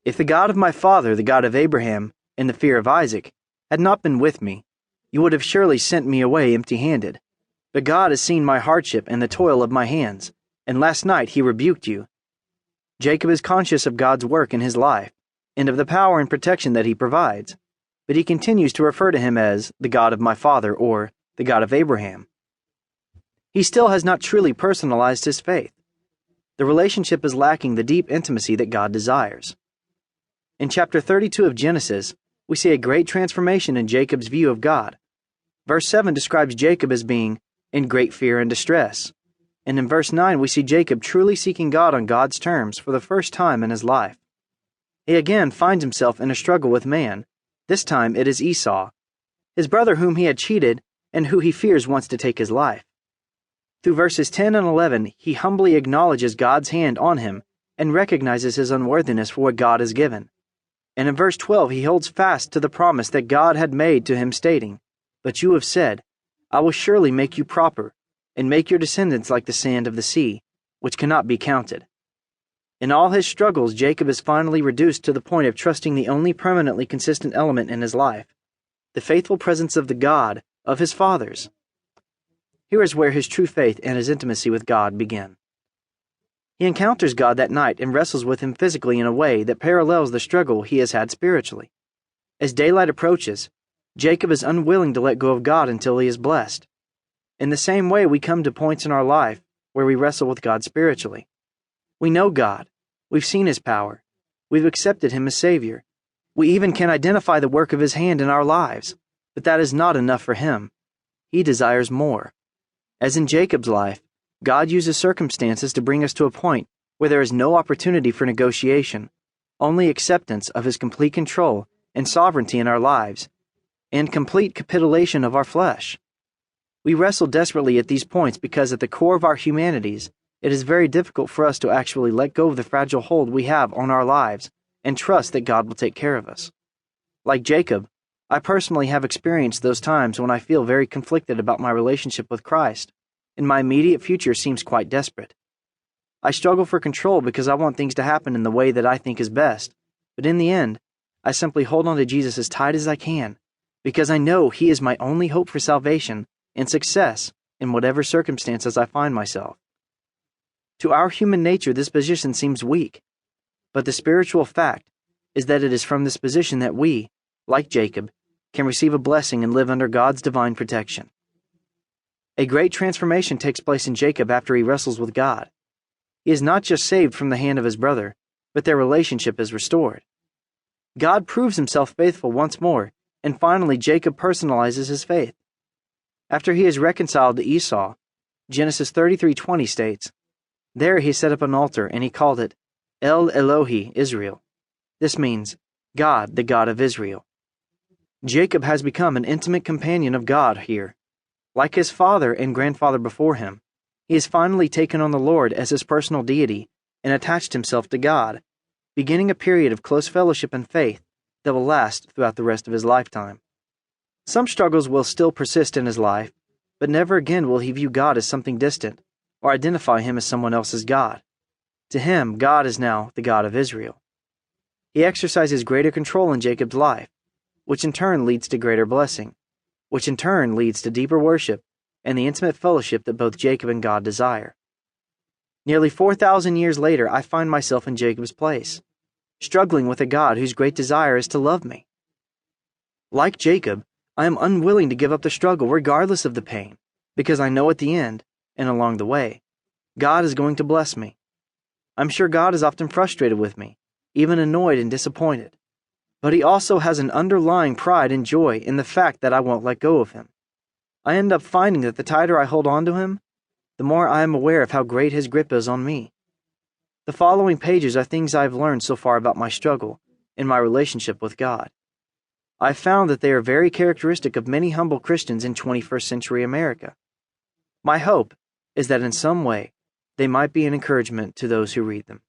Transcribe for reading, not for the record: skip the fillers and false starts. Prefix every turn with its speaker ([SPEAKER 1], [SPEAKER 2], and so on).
[SPEAKER 1] If the God of my father, the God of Abraham, and the fear of Isaac, had not been with me, you would have surely sent me away empty-handed. But God has seen my hardship and the toil of my hands, and last night he rebuked you. Jacob is conscious of God's work in his life, and of the power and protection that he provides, but he continues to refer to him as the God of my father or the God of Abraham. He still has not truly personalized his faith. The relationship is lacking the deep intimacy that God desires. In chapter 32 of Genesis, we see a great transformation in Jacob's view of God. Verse 7 describes Jacob as being in great fear and distress. And in verse 9, we see Jacob truly seeking God on God's terms for the first time in his life. He again finds himself in a struggle with man. This time it is Esau, his brother whom he had cheated and who he fears wants to take his life. Through verses 10 and 11, he humbly acknowledges God's hand on him and recognizes his unworthiness for what God has given. And in verse 12, he holds fast to the promise that God had made to him, stating, "But you have said, I will surely make you proper, and make your descendants like the sand of the sea, which cannot be counted." In all his struggles, Jacob is finally reduced to the point of trusting the only permanently consistent element in his life, the faithful presence of the God of his fathers. Here is where his true faith and his intimacy with God begin. He encounters God that night and wrestles with him physically in a way that parallels the struggle he has had spiritually. As daylight approaches, Jacob is unwilling to let go of God until he is blessed. In the same way, we come to points in our life where we wrestle with God spiritually. We know God. We've seen his power. We've accepted him as Savior. We even can identify the work of his hand in our lives, but that is not enough for him. He desires more. As in Jacob's life, God uses circumstances to bring us to a point where there is no opportunity for negotiation, only acceptance of his complete control and sovereignty in our lives, and complete capitulation of our flesh. We wrestle desperately at these points because at the core of our humanities, it is very difficult for us to actually let go of the fragile hold we have on our lives and trust that God will take care of us. Like Jacob, I personally have experienced those times when I feel very conflicted about my relationship with Christ, and my immediate future seems quite desperate. I struggle for control because I want things to happen in the way that I think is best, but in the end, I simply hold on to Jesus as tight as I can, because I know he is my only hope for salvation and success in whatever circumstances I find myself. To our human nature, this position seems weak, but the spiritual fact is that it is from this position that we, like Jacob, can receive a blessing and live under God's divine protection. A great transformation takes place in Jacob after he wrestles with God. He is not just saved from the hand of his brother, but their relationship is restored. God proves himself faithful once more, and finally Jacob personalizes his faith. After he is reconciled to Esau, Genesis 33:20 states, "There he set up an altar, and he called it El Elohi Israel." This means, God, the God of Israel. Jacob has become an intimate companion of God here. Like his father and grandfather before him, he has finally taken on the Lord as his personal deity and attached himself to God, beginning a period of close fellowship and faith that will last throughout the rest of his lifetime. Some struggles will still persist in his life, but never again will he view God as something distant or identify him as someone else's God. To him, God is now the God of Israel. He exercises greater control in Jacob's life, which in turn leads to greater blessing, which in turn leads to deeper worship and the intimate fellowship that both Jacob and God desire. Nearly 4,000 years later, I find myself in Jacob's place, struggling with a God whose great desire is to love me. Like Jacob, I am unwilling to give up the struggle regardless of the pain, because I know at the end, and along the way, God is going to bless me. I'm sure God is often frustrated with me, even annoyed and disappointed. But he also has an underlying pride and joy in the fact that I won't let go of him. I end up finding that the tighter I hold on to him, the more I am aware of how great his grip is on me. The following pages are things I've learned so far about my struggle in my relationship with God. I've found that they are very characteristic of many humble Christians in 21st century America. My hope is that in some way they might be an encouragement to those who read them.